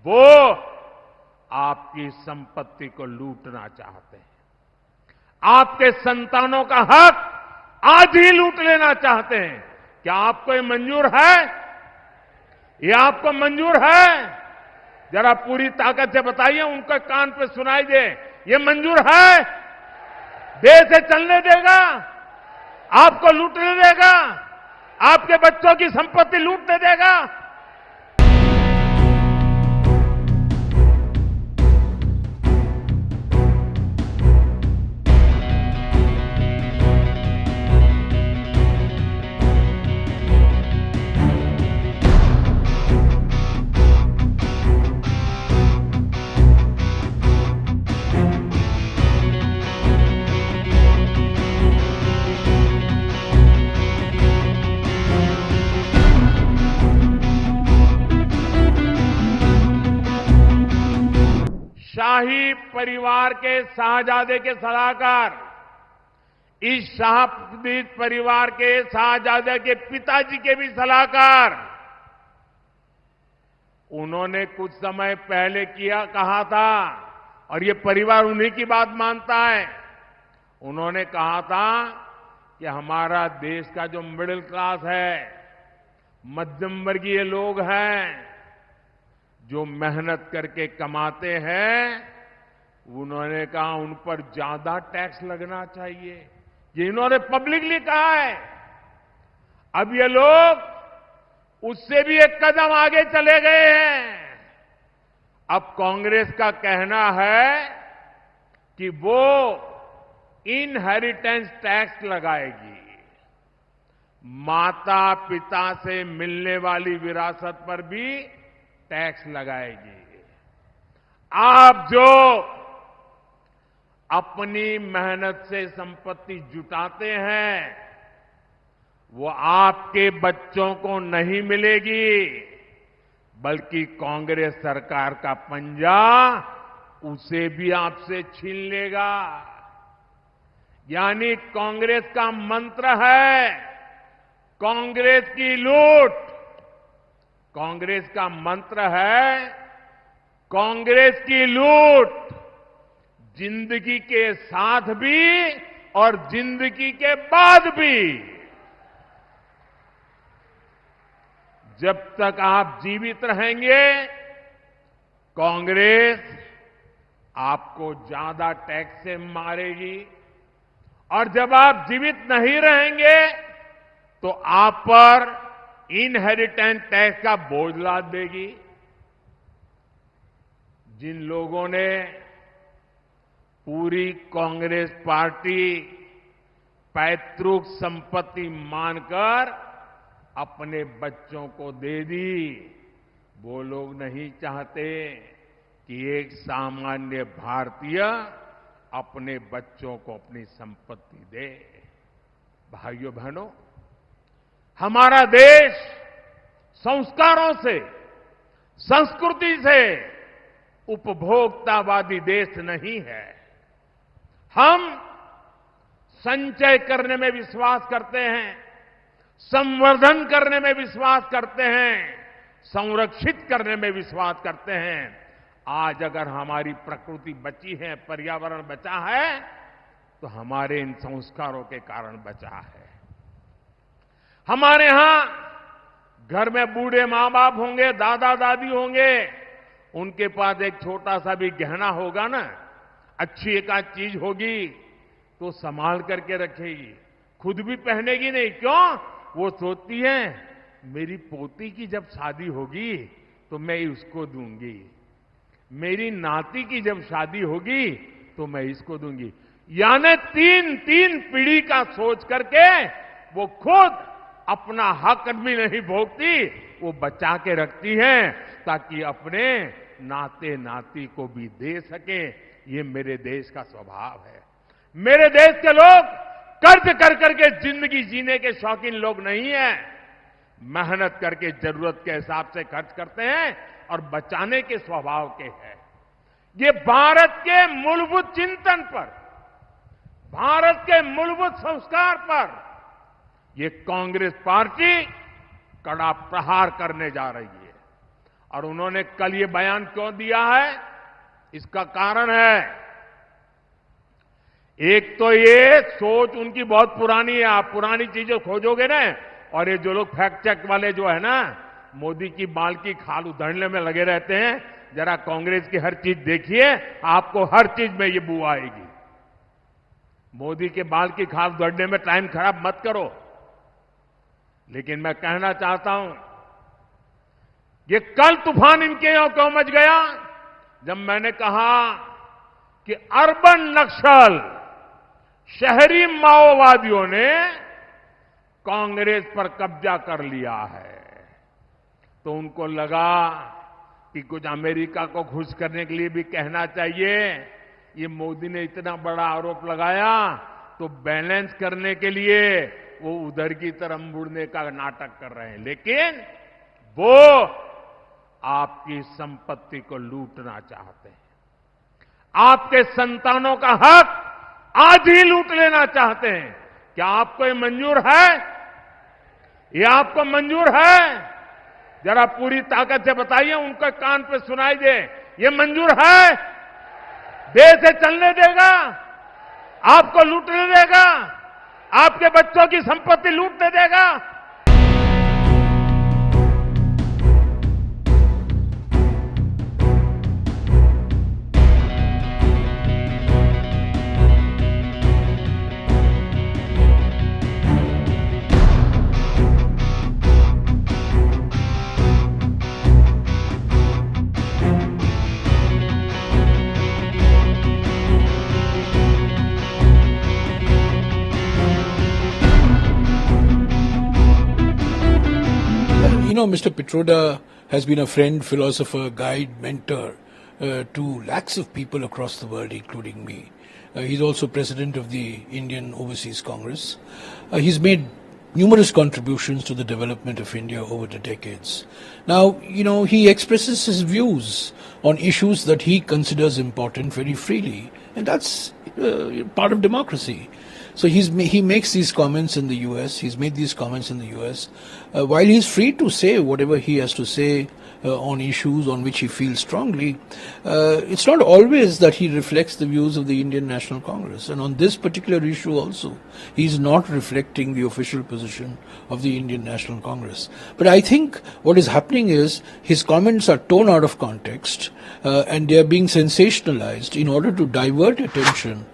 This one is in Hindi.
वो आपकी संपत्ति को लूटना चाहते हैं। आपके संतानों का हक आज ही लूट लेना चाहते हैं। क्या आपको ये मंजूर है? ये आपको मंजूर है? जरा पूरी ताकत से बताइए, उनके कान पे सुनाई दे। ये मंजूर है? देश से चलने देगा? आपको लूटने देगा? आपके बच्चों की संपत्ति लूटने देगा? शाही परिवार के शाहजादे के सलाहकार, इस शाही परिवार के शाहजादे के पिताजी के भी सलाहकार, उन्होंने कुछ समय पहले कहा था, और ये परिवार उन्हीं की बात मानता है। उन्होंने कहा था कि हमारा देश का जो मिडिल क्लास है, मध्यम वर्गीय लोग हैं, जो मेहनत करके कमाते हैं, उन्होंने कहा उन पर ज्यादा टैक्स लगना चाहिए। ये इन्होंने पब्लिकली कहा है। अब ये लोग उससे भी एक कदम आगे चले गए हैं। अब कांग्रेस का कहना है कि वो इनहेरिटेंस टैक्स लगाएगी। माता पिता से मिलने वाली विरासत पर भी टैक्स लगाएगी। आप जो अपनी मेहनत से संपत्ति जुटाते हैं, वो आपके बच्चों को नहीं मिलेगी, बल्कि कांग्रेस सरकार का पंजा उसे भी आपसे छीन लेगा। यानी कांग्रेस का मंत्र है कांग्रेस की लूट। कांग्रेस का मंत्र है कांग्रेस की लूट, जिंदगी के साथ भी और जिंदगी के बाद भी। जब तक आप जीवित रहेंगे, कांग्रेस आपको ज्यादा टैक्स से मारेगी, और जब आप जीवित नहीं रहेंगे तो आप पर इनहेरिटेंस टैक्स का बोझ लाद देगी। जिन लोगों ने पूरी कांग्रेस पार्टी पैतृक संपत्ति मानकर अपने बच्चों को दे दी, वो लोग नहीं चाहते कि एक सामान्य भारतीय अपने बच्चों को अपनी संपत्ति दे। भाइयों बहनों, हमारा देश संस्कारों से, संस्कृति से उपभोक्तावादी देश नहीं है। हम संचय करने में विश्वास करते हैं, संवर्धन करने में विश्वास करते हैं, संरक्षित करने में विश्वास करते हैं। आज अगर हमारी प्रकृति बची है, पर्यावरण बचा है, तो हमारे इन संस्कारों के कारण बचा है। हमारे यहां घर में बूढ़े मां बाप होंगे, दादा दादी होंगे, उनके पास एक छोटा सा भी गहना होगा ना, अच्छी एक आध चीज होगी, तो संभाल करके रखेगी, खुद भी पहनेगी नहीं। क्यों? वो सोचती है मेरी पोती की जब शादी होगी तो मैं उसको दूंगी, मेरी नाती की जब शादी होगी तो मैं इसको दूंगी। यानी तीन तीन पीढ़ी का सोच करके वो खुद अपना हक भी नहीं भोगती, वो बचा के रखती है ताकि अपने नाते नाती को भी दे सके। ये मेरे देश का स्वभाव है। मेरे देश के लोग कर्ज कर करके जिंदगी जीने के शौकीन लोग नहीं हैं। मेहनत करके जरूरत के हिसाब से खर्च करते हैं और बचाने के स्वभाव के हैं। ये भारत के मूलभूत चिंतन पर, भारत के मूलभूत संस्कार पर ये कांग्रेस पार्टी कड़ा प्रहार करने जा रही है। और उन्होंने कल ये बयान क्यों दिया है, इसका कारण है, एक तो ये सोच उनकी बहुत पुरानी है। आप पुरानी चीजें खोजोगे ना, और ये जो लोग फैक्ट चेक वाले जो है ना, मोदी की बाल की खाल उधेड़ने में लगे रहते हैं, जरा कांग्रेस की हर चीज देखिए, आपको हर चीज में ये बू आएगी। मोदी के बाल की खाल उधेड़ने में टाइम खराब मत करो। लेकिन मैं कहना चाहता हूं, ये कल तूफान इनके यहां क्यों मच गया, जब मैंने कहा कि अर्बन नक्सल, शहरी माओवादियों ने कांग्रेस पर कब्जा कर लिया है, तो उनको लगा कि कुछ अमेरिका को खुश करने के लिए भी कहना चाहिए। ये मोदी ने इतना बड़ा आरोप लगाया, तो बैलेंस करने के लिए वो उधर की तरफ मुड़ने का नाटक कर रहे हैं। लेकिन वो आपकी संपत्ति को लूटना चाहते हैं, आपके संतानों का हक आज ही लूट लेना चाहते हैं। क्या आपको ये मंजूर है? ये आपको मंजूर है? जरा पूरी ताकत से बताइए, उनके कान पे सुनाई दे, ये मंजूर है? देश से चलने देगा? आपको लूटने देगा? आपके बच्चों की संपत्ति लूटने देगा? You know, Mr. Pitroda has been a friend, philosopher, guide, mentor to lakhs of people across the world, including me. He's also president of the Indian Overseas Congress. He's made numerous contributions to the development of India over the decades. Now, you know, he expresses his views on issues that he considers important very freely, and that's part of democracy. So he makes these comments in the US, he's made these comments in the US, while he's free to say whatever he has to say on issues on which he feels strongly, it's not always that he reflects the views of the Indian National Congress. And on this particular issue also, he's not reflecting the official position of the Indian National Congress. But I think what is happening is his comments are torn out of context and they are being sensationalized in order to divert attention